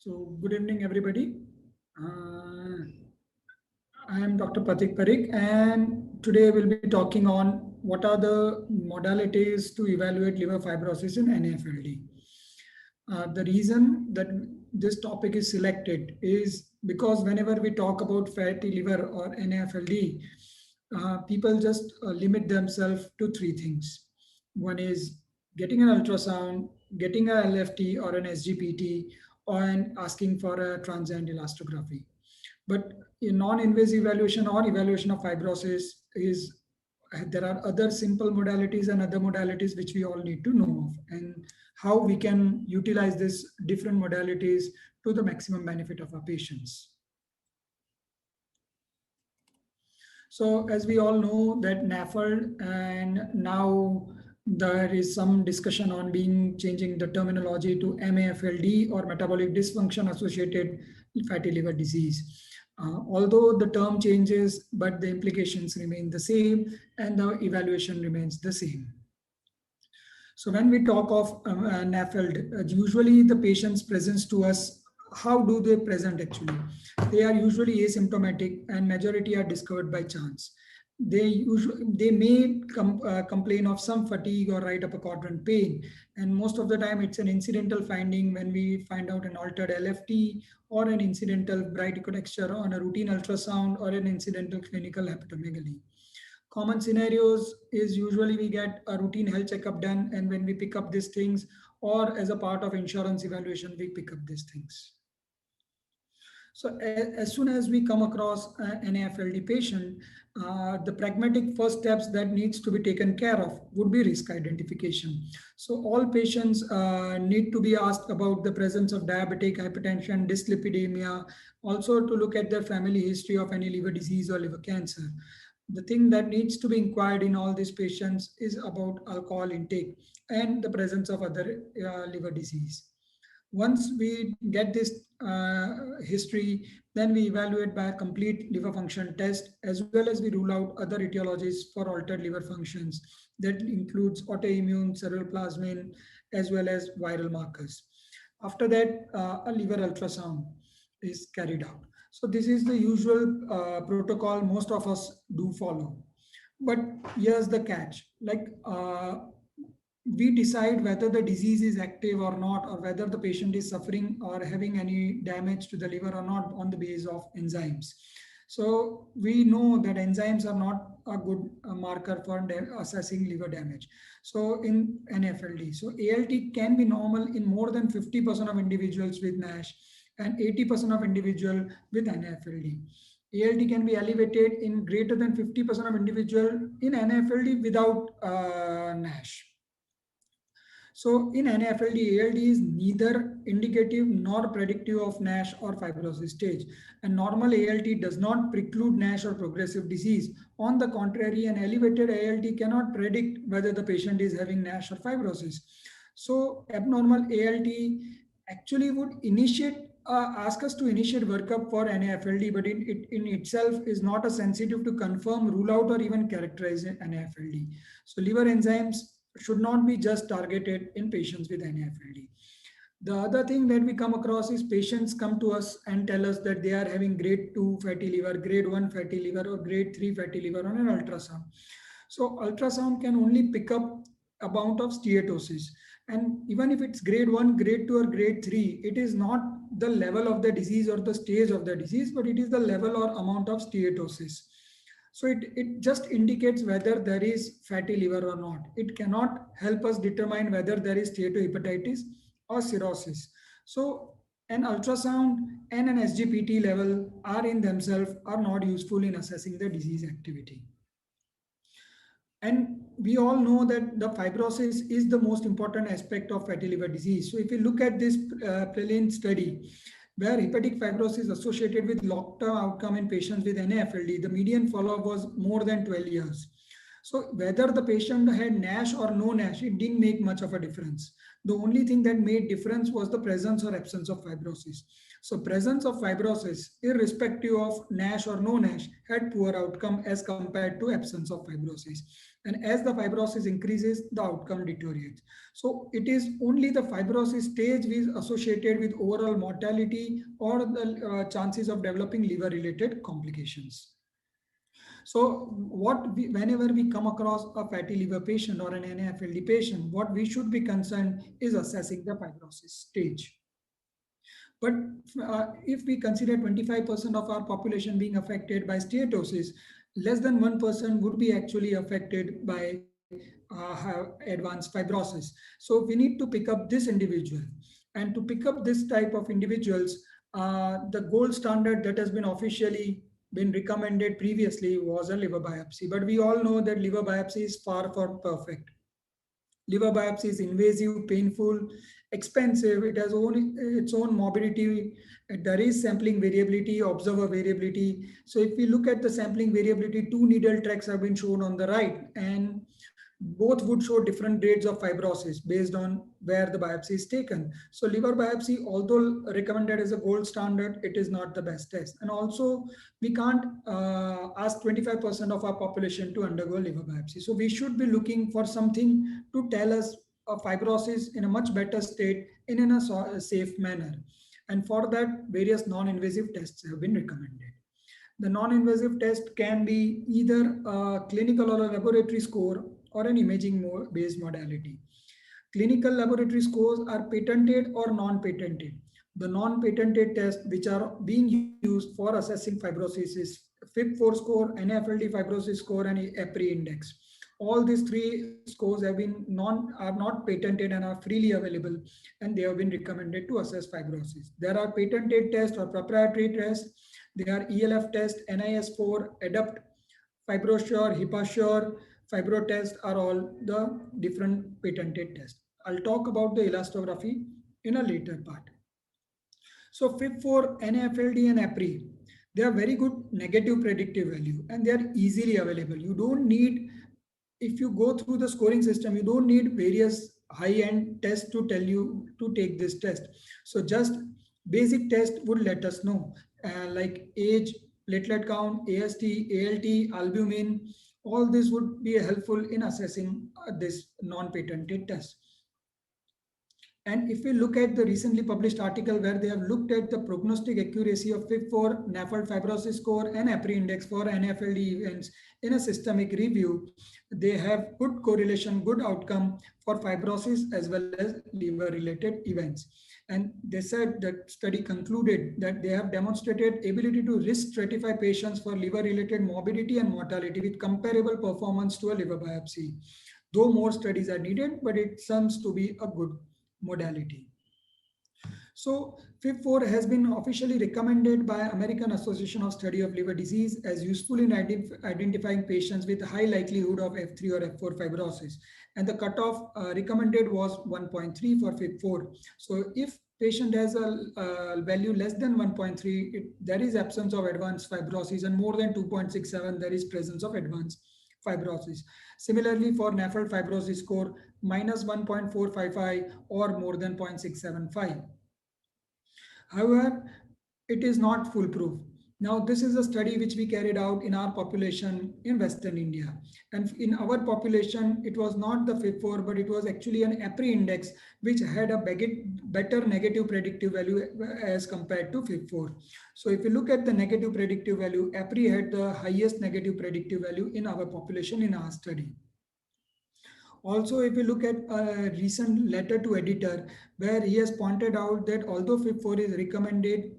So, good evening, everybody. I am Dr. Pratik Parikh, and today we'll be talking on what are the modalities to evaluate liver fibrosis in NAFLD. The reason that this topic is selected is because whenever we talk about fatty liver or NAFLD, people just limit themselves to three things. One is getting an ultrasound, getting a LFT or an SGPT, and asking for a transient elastography. But in non-invasive evaluation or evaluation of fibrosis is there are other simple modalities and other modalities which we all need to know of, and how we can utilize these different modalities to the maximum benefit of our patients. So as we all know that NAFLD, and now there is some discussion on being changing the terminology to MAFLD or metabolic dysfunction associated fatty liver disease. Although the term changes, but the implications remain the same and the evaluation remains the same. So when we talk of NAFLD, usually the patients presents to us, how do they present actually? They are usually asymptomatic and majority are discovered by chance. They may complain of some fatigue or right upper quadrant pain, and most of the time it's an incidental finding when we find out an altered LFT or an incidental bright echotexture on a routine ultrasound or an incidental clinical hepatomegaly. Common scenarios is usually we get a routine health checkup done, and when we pick up these things, or as a part of insurance evaluation, we pick up these things. So as soon as we come across an AFLD patient, the pragmatic first steps that needs to be taken care of would be risk identification. So all patients need to be asked about the presence of diabetic, hypertension, dyslipidemia, also to look at their family history of any liver disease or liver cancer. The thing that needs to be inquired in all these patients is about alcohol intake and the presence of other liver disease. Once we get this history, then we evaluate by a complete liver function test, as well as we rule out other etiologies for altered liver functions. That includes autoimmune, ceruloplasmin, as well as viral markers. After that, a liver ultrasound is carried out. So this is the usual protocol most of us do follow. But here's the catch, like we decide whether the disease is active or not, or whether the patient is suffering or having any damage to the liver or not on the basis of enzymes. So we know that enzymes are not a good marker for assessing liver damage. So in NAFLD, so ALT can be normal in more than 50% of individuals with NASH and 80% of individual with NAFLD. ALT can be elevated in greater than 50% of individual in NAFLD without NASH. So in NAFLD, ALD is neither indicative nor predictive of NASH or fibrosis stage. And normal ALT does not preclude NASH or progressive disease. On the contrary, an elevated ALT cannot predict whether the patient is having NASH or fibrosis. So abnormal ALT actually would ask us to initiate workup for NAFLD, but it in itself is not a sensitive to confirm, rule out, or even characterize NAFLD. So liver enzymes should not be just targeted in patients with NAFLD. The other thing that we come across is patients come to us and tell us that they are having grade 2 fatty liver, grade 1 fatty liver, or grade 3 fatty liver on an ultrasound. So ultrasound can only pick up amount of steatosis. And even if it's grade 1, grade 2, or grade 3, it is not the level of the disease or the stage of the disease, but it is the level or amount of steatosis. So it just indicates whether there is fatty liver or not. It cannot help us determine whether there is steatohepatitis or cirrhosis. So an ultrasound and an SGPT level are in themselves are not useful in assessing the disease activity. And we all know that the fibrosis is the most important aspect of fatty liver disease. So if you look at this Praline study, where hepatic fibrosis associated with long-term outcome in patients with NAFLD, the median follow-up was more than 12 years. So whether the patient had NASH or no NASH, it didn't make much of a difference. The only thing that made difference was the presence or absence of fibrosis. So presence of fibrosis, irrespective of NASH or no NASH, had poor outcome as compared to absence of fibrosis. And as the fibrosis increases, the outcome deteriorates. So it is only the fibrosis stage is associated with overall mortality or the chances of developing liver-related complications. So whenever we come across a fatty liver patient or an NAFLD patient, what we should be concerned is assessing the fibrosis stage. But if we consider 25% of our population being affected by steatosis, less than 1% would be actually affected by advanced fibrosis. So we need to pick up this individual. And to pick up this type of individuals, the gold standard that has been officially been recommended previously was a liver biopsy. But we all know that liver biopsy is far from perfect. Liver biopsy is invasive, painful, expensive. It has its own morbidity. There is sampling variability, observer variability. So if we look at the sampling variability, two needle tracks have been shown on the right, and both would show different grades of fibrosis based on where the biopsy is taken. So liver biopsy, although recommended as a gold standard, it is not the best test. And also we can't ask 25% of our population to undergo liver biopsy. So we should be looking for something to tell us a fibrosis in a much better state in a safe manner. And for that, various non-invasive tests have been recommended. The non-invasive test can be either a clinical or a laboratory score or an imaging based modality. Clinical laboratory scores are patented or non-patented. The non-patented tests which are being used for assessing fibrosis is FIB-4 score, NAFLD fibrosis score, and EPRI index. All these three scores are not patented and are freely available, and they have been recommended to assess fibrosis. There are patented tests or proprietary tests. They are ELF test, NIS4, ADAPT, FibroSure, HipaSure, FibroTest are all the different patented tests. I'll talk about the elastography in a later part. So FIB-4, NAFLD and EPRI, they are very good negative predictive value and they are easily available. You don't need, if you go through the scoring system, you don't need various high-end tests to tell you to take this test. So just basic test would let us know, like age, platelet count, AST, ALT, albumin, all this would be helpful in assessing this non-patented test. And if we look at the recently published article where they have looked at the prognostic accuracy of FIB-4, NAFLD fibrosis score and EPRI index for NAFLD events in a systemic review, they have good correlation, good outcome for fibrosis as well as liver-related events. And they said that study concluded that they have demonstrated ability to risk stratify patients for liver-related morbidity and mortality with comparable performance to a liver biopsy. Though more studies are needed, but it seems to be a good modality. So FIB-4 has been officially recommended by American Association of Study of Liver Disease as useful in identifying patients with high likelihood of F3 or F4 fibrosis. And the cutoff recommended was 1.3 for FIB-4. So if patient has a value less than 1.3, there is absence of advanced fibrosis, and more than 2.67, there is presence of advanced fibrosis. Similarly, for NAFLD fibrosis score, minus 1.455 or more than 0.675. However, it is not foolproof. Now, this is a study which we carried out in our population in Western India. And in our population, it was not the FIB-4, but it was actually an EPRI index, which had a better negative predictive value as compared to FIB-4. So if you look at the negative predictive value, EPRI had the highest negative predictive value in our population in our study. Also, if you look at a recent letter to editor, where he has pointed out that although FIB-4 is recommended,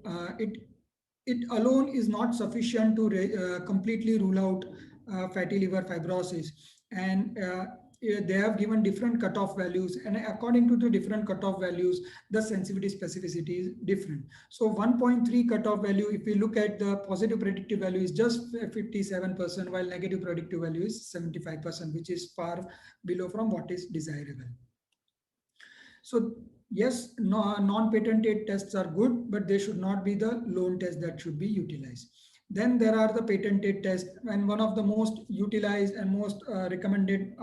it alone is not sufficient to completely rule out fatty liver fibrosis. And they have given different cutoff values, and according to the different cutoff values, the sensitivity specificity is different. So 1.3 cutoff value, if we look at the positive predictive value, is just 57%, while negative predictive value is 75%, which is far below from what is desirable. So yes, non-patented tests are good, but they should not be the lone test that should be utilized. Then there are the patented tests, and one of the most utilized and most recommended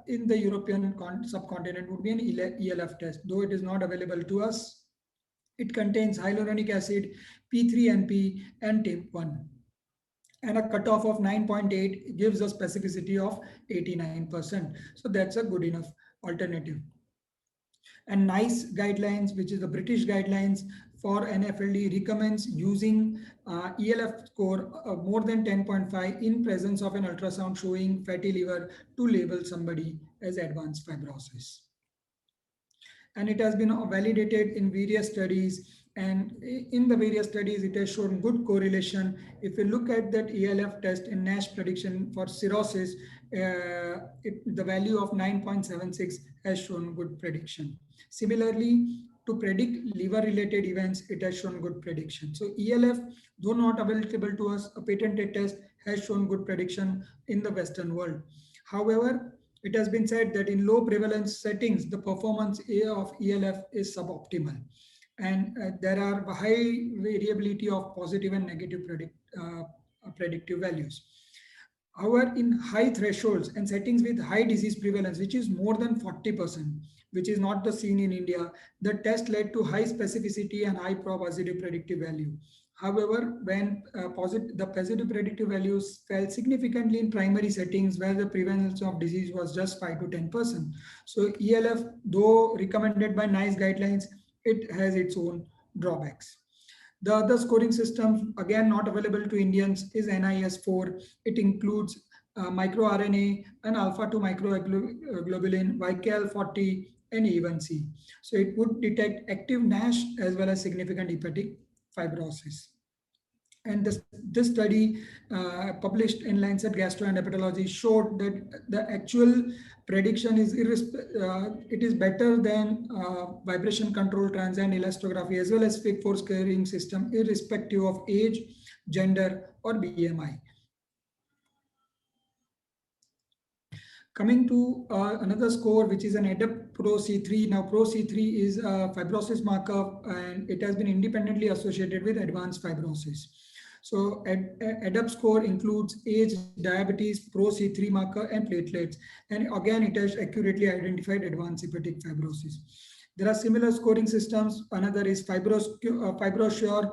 in the European subcontinent would be an ELF test, though it is not available to us. It contains hyaluronic acid, P3NP, and TIMP1. And a cutoff of 9.8 gives a specificity of 89%. So that's a good enough alternative. And NICE guidelines, which is the British guidelines for NAFLD, recommends using ELF score more than 10.5 in presence of an ultrasound showing fatty liver to label somebody as advanced fibrosis. And it has been validated in various studies, and in the various studies it has shown good correlation. If you look at that ELF test in NASH prediction for cirrhosis, the value of 9.76 has shown good prediction. Similarly, to predict liver related events, it has shown good prediction. So ELF, though not available to us, a patented test, has shown good prediction in the Western world. However, it has been said that in low prevalence settings, the performance of ELF is suboptimal, and there are high variability of positive and negative predictive values. However, in high thresholds and settings with high disease prevalence, which is more than 40%, which is not the seen in India, the test led to high specificity and high positive predictive value. However, when the positive predictive values fell significantly in primary settings where the prevalence of disease was just 5 to 10%. So ELF, though recommended by NICE guidelines, it has its own drawbacks. The other scoring system, again not available to Indians, is NIS4. It includes microRNA and alpha-2 microglobulin, YKL-40, and A1C. So it would detect active NASH as well as significant hepatic fibrosis. And this study published in Lancet Gastroenterology showed that the actual prediction is it is better than vibration control transient elastography as well as FIG-4 scoring system, irrespective of age, gender, or BMI. Coming to another score, which is an ADAPT Pro C3. Now, Pro C3 is a fibrosis marker, and it has been independently associated with advanced fibrosis. So, ADAPT score includes age, diabetes, Pro C3 marker, and platelets. And again, it has accurately identified advanced hepatic fibrosis. There are similar scoring systems. Another is FibroSure,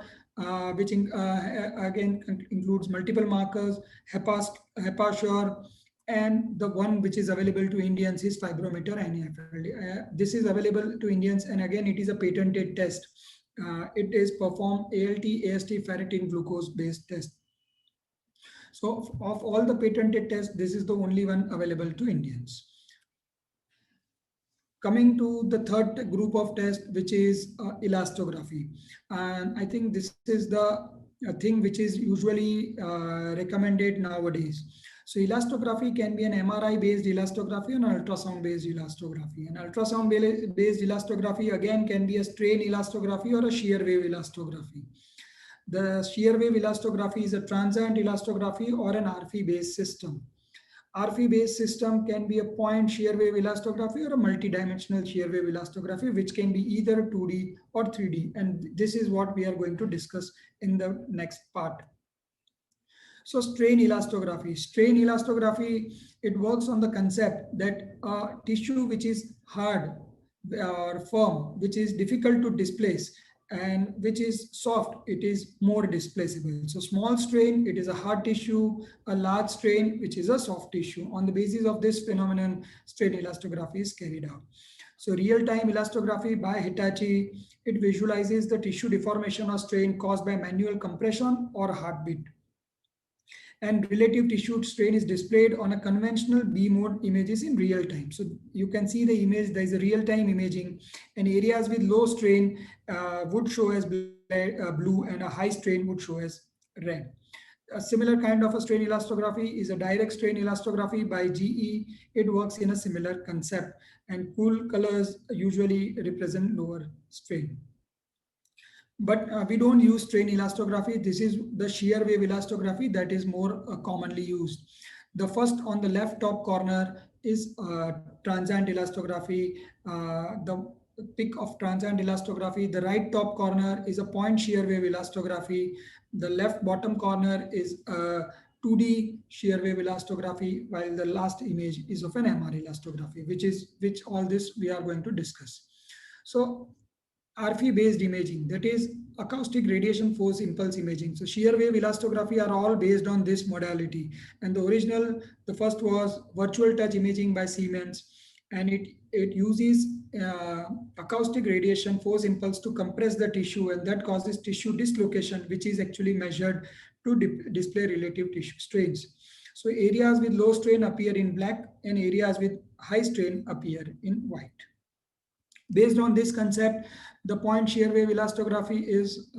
which again includes multiple markers, HepaSure, and the one which is available to Indians is Fibrometer NAFLD. This is available to Indians, and again, it is a patented test. It is performed ALT, AST, ferritin, glucose-based test. So, of all the patented tests, this is the only one available to Indians. Coming to the third group of tests, which is elastography. And I think this is the thing which is usually recommended nowadays. So elastography can be an MRI-based elastography and ultrasound-based elastography. And ultrasound-based elastography again can be a strain elastography or a shear wave elastography. The shear wave elastography is a transient elastography or an RF-based system. RF-based system can be a point shear wave elastography or a multidimensional shear wave elastography, which can be either 2D or 3D. And this is what we are going to discuss in the next part. So strain elastography. Strain elastography, it works on the concept that tissue which is hard or firm, which is difficult to displace, and which is soft, it is more displaceable. So small strain, it is a hard tissue, a large strain, which is a soft tissue. On the basis of this phenomenon, strain elastography is carried out. So real-time elastography by Hitachi, it visualizes the tissue deformation or strain caused by manual compression or heartbeat. And relative tissue strain is displayed on a conventional B mode images in real time. So you can see the image, there is a real-time imaging, and areas with low strain would show as blue and a high strain would show as red. A similar kind of a strain elastography is a direct strain elastography by GE. It works in a similar concept, and cool colors usually represent lower strain. But we don't use strain elastography. This is the shear wave elastography that is more commonly used. The first on the left top corner is transient elastography. The pic of transient elastography. The right top corner is a point shear wave elastography. The left bottom corner is a 2D shear wave elastography, while the last image is of an MR elastography, which all this we are going to discuss. So RF based imaging, that is acoustic radiation force impulse imaging. So shear wave elastography are all based on this modality. And the first was virtual touch imaging by Siemens, and it uses acoustic radiation force impulse to compress the tissue, and that causes tissue dislocation, which is actually measured to display relative tissue strains. So areas with low strain appear in black and areas with high strain appear in white. Based on this concept, the point shear wave elastography is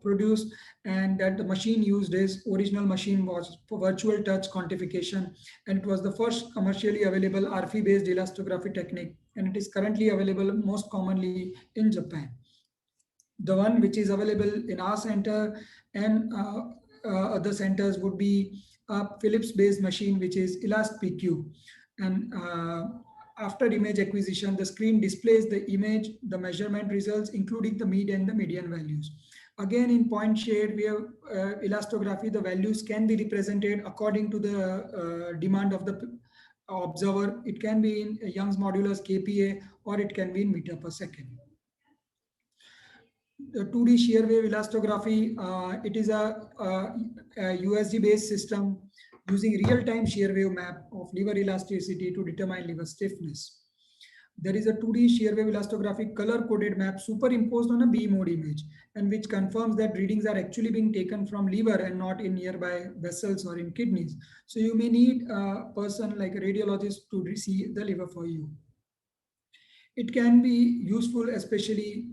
produced, and that the machine used is original machine was for virtual touch quantification, and it was the first commercially available RF based elastography technique, and it is currently available most commonly in Japan. The one which is available in our center and other centers would be a Philips based machine, which is ElastPQ, and after image acquisition, the screen displays the image, the measurement results, including the mean and the median values. Again, in point shear wave elastography, the values can be represented according to the demand of the observer. It can be in Young's modulus kPa, or it can be in meter per second. The 2D shear wave elastography, it is a USG based system using real-time shear wave map of lever elasticity to determine lever stiffness. There is a 2D shear wave elastographic color-coded map superimposed on a B-mode image, and which confirms that readings are actually being taken from liver and not in nearby vessels or in kidneys. So you may need a person like a radiologist to see the liver for you. It can be useful, especially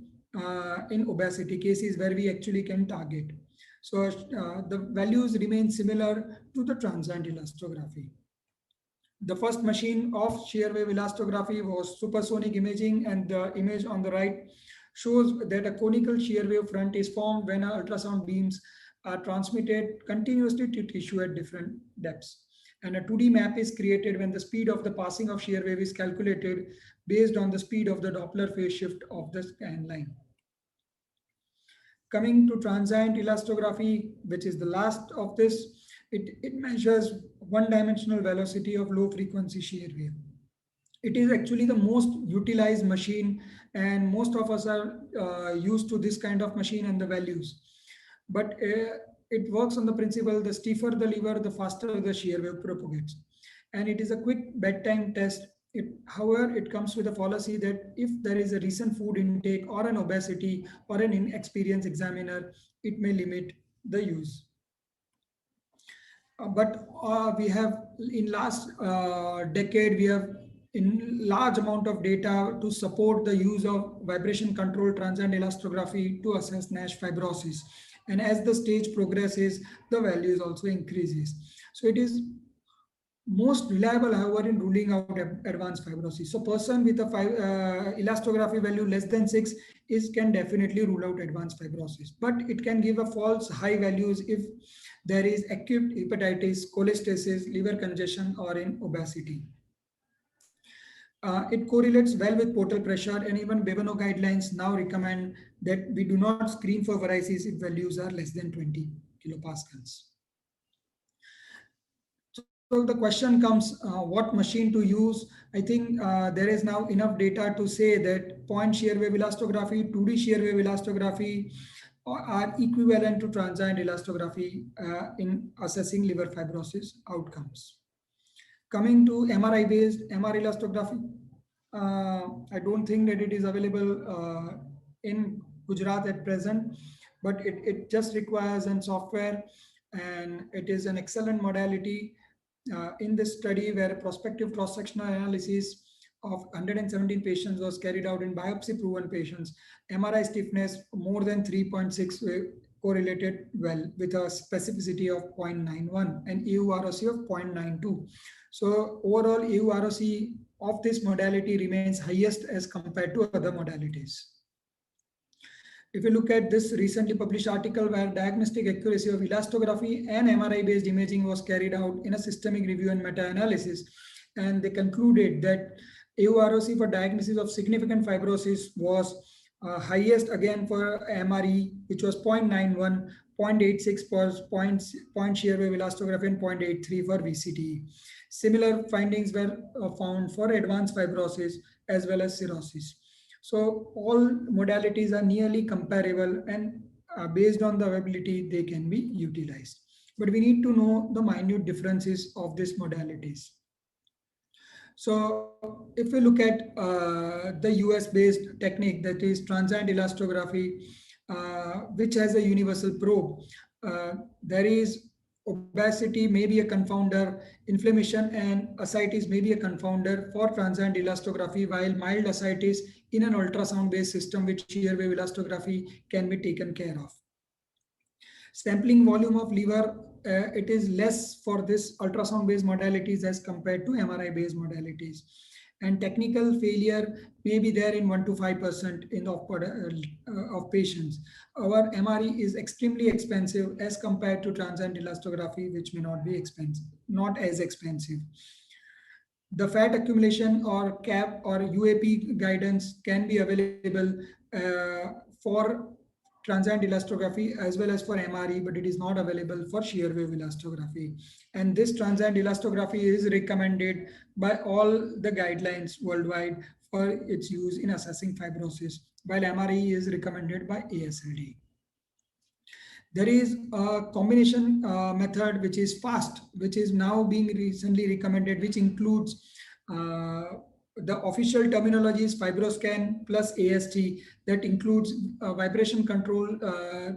in obesity cases where we actually can target. So the values remain similar to the transient elastography. The first machine of shear wave elastography was supersonic imaging, and the image on the right shows that a conical shear wave front is formed when ultrasound beams are transmitted continuously to tissue at different depths. And a 2D map is created when the speed of the passing of shear wave is calculated based on the speed of the Doppler phase shift of the scan line. Coming to transient elastography, which is the last of this, it measures one-dimensional velocity of low-frequency shear wave. It is actually the most utilized machine, and most of us are used to this kind of machine and the values. But it works on the principle, the stiffer the lever, the faster the shear wave propagates. And it is a quick bedtime test. However, it comes with a policy that if there is a recent food intake or an obesity or an inexperienced examiner, it may limit the use. But we have in last decade, we have in large amount of data to support the use of vibration controlled transient elastography to assess NASH fibrosis. And as the stage progresses, the values also increases. So it is most reliable, however, in ruling out advanced fibrosis. So person with a elastography value less than 6 can definitely rule out advanced fibrosis, but it can give a false high values if there is acute hepatitis, cholestasis, liver congestion, or in obesity. It correlates well with portal pressure, and even Bevanov guidelines now recommend that we do not screen for varices if values are less than 20 kilopascals. So the question comes, what machine to use? I think there is now enough data to say that point shear wave elastography, 2D shear wave elastography are equivalent to transient elastography in assessing liver fibrosis outcomes. Coming to MRI-based MR elastography, I don't think that it is available in Gujarat at present, but it just requires a software, and it is an excellent modality. In this study, where a prospective cross-sectional analysis of 117 patients was carried out in biopsy-proven patients, MRI stiffness more than 3.6 correlated well with a specificity of 0.91 and EUROC of 0.92. So overall, EUROC of this modality remains highest as compared to other modalities. If you look at this recently published article where diagnostic accuracy of elastography and MRI-based imaging was carried out in a systemic review and meta-analysis, and they concluded that AUROC for diagnosis of significant fibrosis was highest again for MRE, which was 0.91, 0.86 for point shear wave elastography, and 0.83 for VCTE. Similar findings were found for advanced fibrosis as well as cirrhosis. So all modalities are nearly comparable, and based on the availability, they can be utilized. But we need to know the minute differences of these modalities. So if we look at the US-based technique, that is transient elastography, which has a universal probe, there is obesity may be a confounder, inflammation and ascites may be a confounder for transient elastography, while mild ascites in an ultrasound-based system with shear wave elastography can be taken care of. Sampling volume of liver, it is less for this ultrasound-based modalities as compared to MRI-based modalities. And technical failure may be there in 1 to 5% in of patients. Our MRE is extremely expensive as compared to transient elastography, which may not be expensive, not as expensive. The fat accumulation or CAP or UAP guidance can be available for transient elastography as well as for MRE, but it is not available for shear wave elastography. And this transient elastography is recommended by all the guidelines worldwide for its use in assessing fibrosis, while MRE is recommended by ASLD. There is a combination method which is FAST, which is now being recently recommended, which includes the official terminology is FibroScan plus AST. That includes vibration control,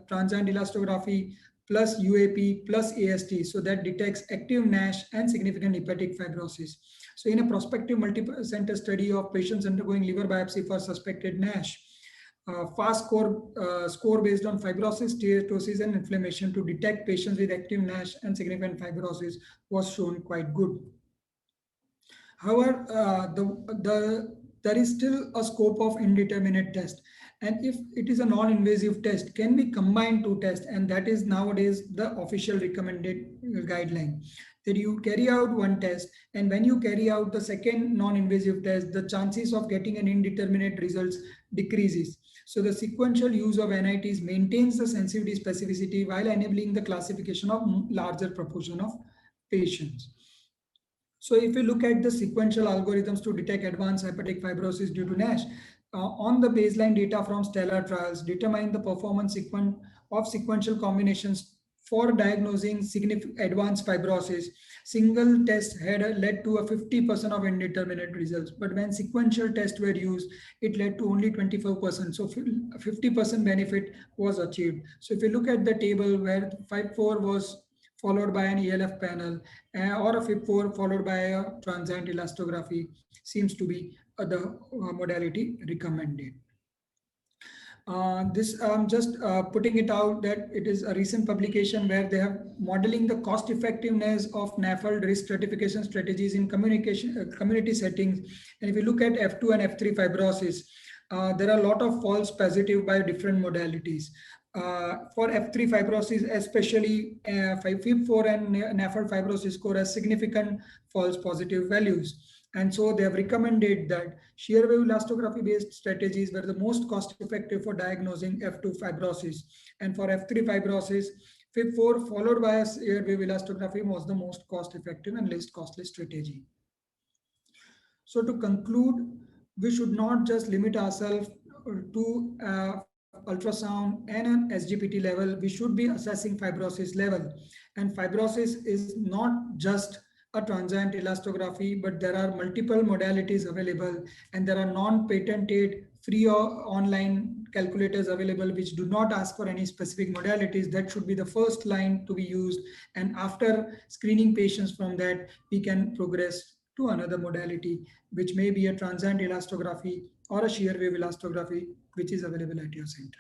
transient elastography plus UAP plus AST. So that detects active NASH and significant hepatic fibrosis. So in a prospective multi-center study of patients undergoing liver biopsy for suspected NASH, FAST score based on fibrosis, steatosis, and inflammation to detect patients with active NASH and significant fibrosis was shown quite good. However, there is still a scope of indeterminate test. And if it is a non-invasive test, can be combined two tests, and that is nowadays the official recommended guideline. That you carry out one test, and when you carry out the second non-invasive test, the chances of getting an indeterminate results decreases. So the sequential use of NITs maintains the sensitivity specificity while enabling the classification of larger proportion of patients. So if you look at the sequential algorithms to detect advanced hepatic fibrosis due to NASH, on the baseline data from STELLAR trials, determine the performance of sequential combinations for diagnosing significant advanced fibrosis. Single tests had led to a 50% of indeterminate results, but when sequential tests were used, it led to only 24%. So 50% benefit was achieved. So if you look at the table where 5-4 was followed by an ELF panel or a FIB4 followed by a transient elastography seems to be the modality recommended. This I'm just putting it out that it is a recent publication where they have modeling the cost effectiveness of NAFLD risk stratification strategies in community settings. And if you look at F2 and F3 fibrosis, there are a lot of false positive by different modalities. For F3 fibrosis, especially FIB4 and NAFLD fibrosis score has significant false positive values. And so they have recommended that shear wave elastography based strategies were the most cost effective for diagnosing F2 fibrosis. And for F3 fibrosis, FIB4 followed by a shear wave elastography was the most cost effective and least costly strategy. So to conclude, we should not just limit ourselves to ultrasound and an SGPT level. We should be assessing fibrosis level. And fibrosis is not just a transient elastography, but there are multiple modalities available, and there are non-patented free or online calculators available which do not ask for any specific modalities. That should be the first line to be used, and after screening patients from that, we can progress to another modality, which may be a transient elastography or a shear wave elastography, which is available at your center.